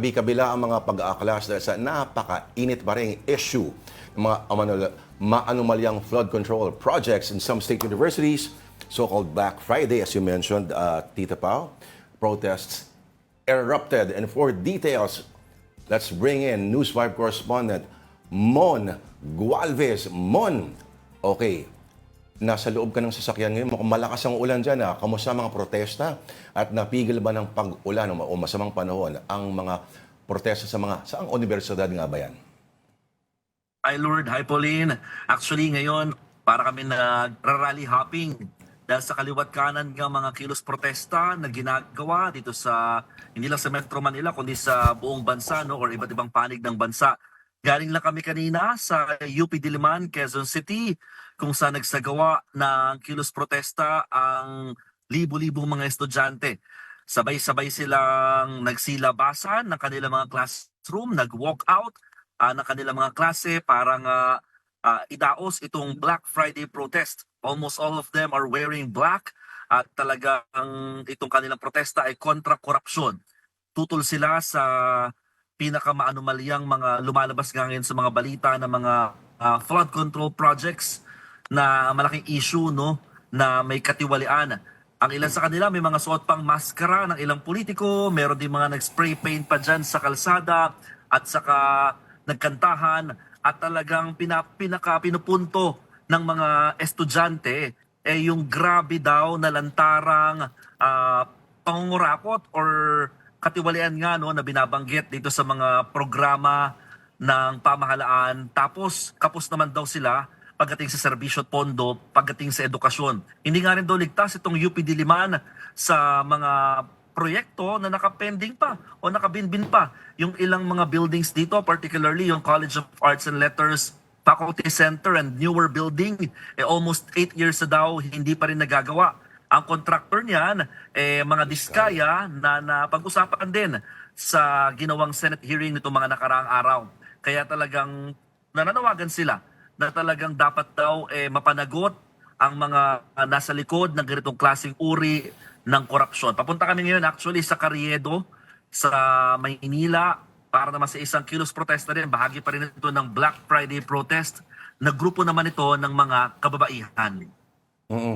Kabi-kabila ang mga pag-aaklas dahil sa napaka-init pa rin issue ng mga maanomalyang flood control projects in some state universities, so-called Black Friday, as you mentioned, Tita Pao. Protests erupted. And for details, let's bring in News 5 correspondent Mon Gualvez. Mon, okay, nasa loob ka ng sasakyan ngayon, mukhang malakas ang ulan dyan. Kamusta ang mga protesta? At napigil ba ng pag-ulan o masamang panahon ang mga protesta sa mga saang universidad nga ba yan? Hi Lord, hi Pauline. Actually ngayon, para kami nag-rally hopping dahil sa kaliwat kanan ng mga kilos protesta na ginagawa dito sa, hindi lang sa Metro Manila, kundi sa buong bansa, no, or iba't ibang panig ng bansa. Galing lang kami kanina sa UP Diliman, Quezon City, kung saan nagsagawa ng kilos protesta ang libo-libong mga estudyante. Sabay-sabay silang nagsilabasan ng kanilang mga classroom, nag-walk out ng kanilang mga klase para idaos itong Black Friday protest. Almost all of them are wearing black at talagang itong kanilang protesta ay kontra korupsyon. Tutol sila sa pinakamaanomalyang mga lumalabas ngayon sa mga balita ng mga flood control projects na malaking issue, no, na may katiwalian. Ang ilan sa kanila may mga suot pang maskara ng ilang politiko, meron din mga nag-spray paint pa dyan sa kalsada at saka nagkantahan at talagang pinupunto ng mga estudyante yung grabe daw na lantarang pangungurakot or katiwalian nga, no, na binabanggit dito sa mga programa ng pamahalaan. Tapos kapos naman daw sila pagdating sa serbisyo at pondo, pagdating sa edukasyon. Hindi nga rin daw ligtas itong UP Diliman sa mga proyekto na nakapending pa o nakabinbin pa. Yung ilang mga buildings dito, particularly yung College of Arts and Letters Faculty Center and newer building, almost 8 years na daw hindi pa rin nagagawa. Ang contractor niyan, mga diskaya na pag-usapan din sa ginawang Senate hearing nito mga nakaraang araw. Kaya talagang nananawagan sila na talagang dapat daw mapanagot ang mga nasa likod ng ganitong klaseng uri ng korupsyon. Papunta kami ngayon actually sa Carriedo, sa Maynila, para naman sa isang kilos protesta din. Bahagi pa rin ito ng Black Friday protest. Nagrupo naman ito ng mga kababaihan.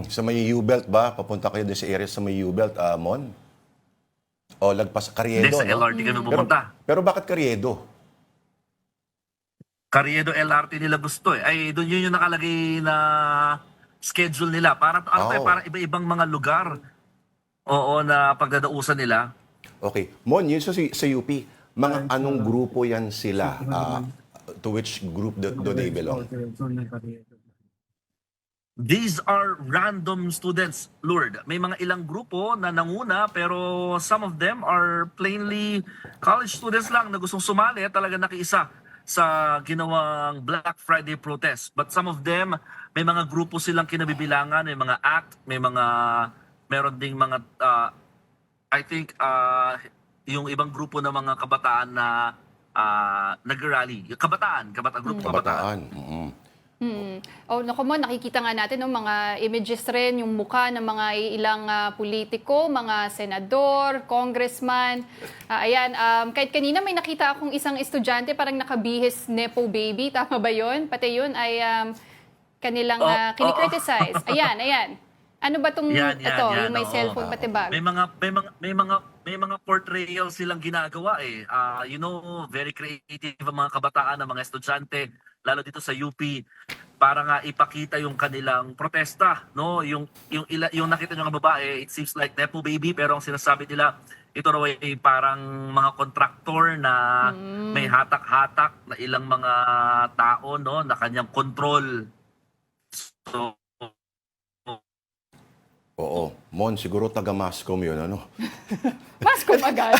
Sa may U-Belt ba? Papunta kayo din sa area sa may U-Belt, Mon? O lagpas Carriedo, Hindi, sa no? LRT kami pupunta. Pero bakit Carriedo? Carriedo LRT nila gusto eh. Ay, doon yun yung nakalagay na schedule nila. Para, para iba-ibang mga lugar. Oo, na pagdadausan nila. Okay. Mon, yun sa UP, mga anong grupo yan sila? To which group do they belong? These are random students, Lord. May mga ilang grupo na nanguna pero some of them are plainly college students lang na gustong sumali at talaga nakiisa sa ginawang Black Friday protest. But some of them, may mga grupo silang kinabibilangan, may mga ACT, meron ding mga, I think, yung ibang grupo ng mga kabataan na nag-rally. Kabataan, grupo kabataan. Oh, naku mo, nakikita nga natin ng mga images rin, yung mukha ng mga ilang politiko, mga senador, congressman. Ayan, kahit kanina may nakita akong isang estudyante parang nakabihis Nepo baby, tama ba yun? Pati yun ay kanilang kinikriticize. Ayan. Ano ba tong Yan, yung may cellphone pati bag? May mga portrayal silang ginagawa eh. You know, very creative ang mga kabataan, ang mga estudyante, lalo dito sa UP, para nga ipakita yung kanilang protesta, no? Yung nakita niyo ng babae, it seems like Nepo baby, pero ang sinasabi nila, ito raw ay parang mga kontraktor na may hatak-hatak na ilang mga tao, no, na kanyang control. So, Oo. Mon, siguro taga-Mascom yun, ano? Mascom agad.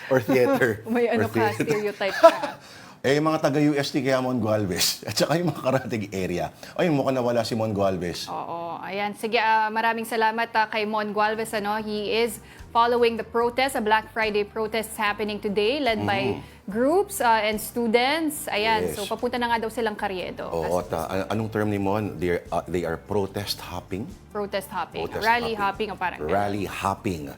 Or theater. May Or ano ka, theater. stereotype ka. Yung mga taga-UST kaya Mon Gualvez. At saka yung mga karating area. Ayun, mukhang nawala si Mon Gualvez. Oo, ayan. Sige, maraming salamat kay Mon Gualvez. He is following the protest, a Black Friday protests happening today led by groups and students. Ayan, Yes. so papunta na nga daw silang Carriedo. Oo, anong term ni Mon? They are protest hopping? Protest hopping. Protest Rally hopping o parang ganun. Rally hopping.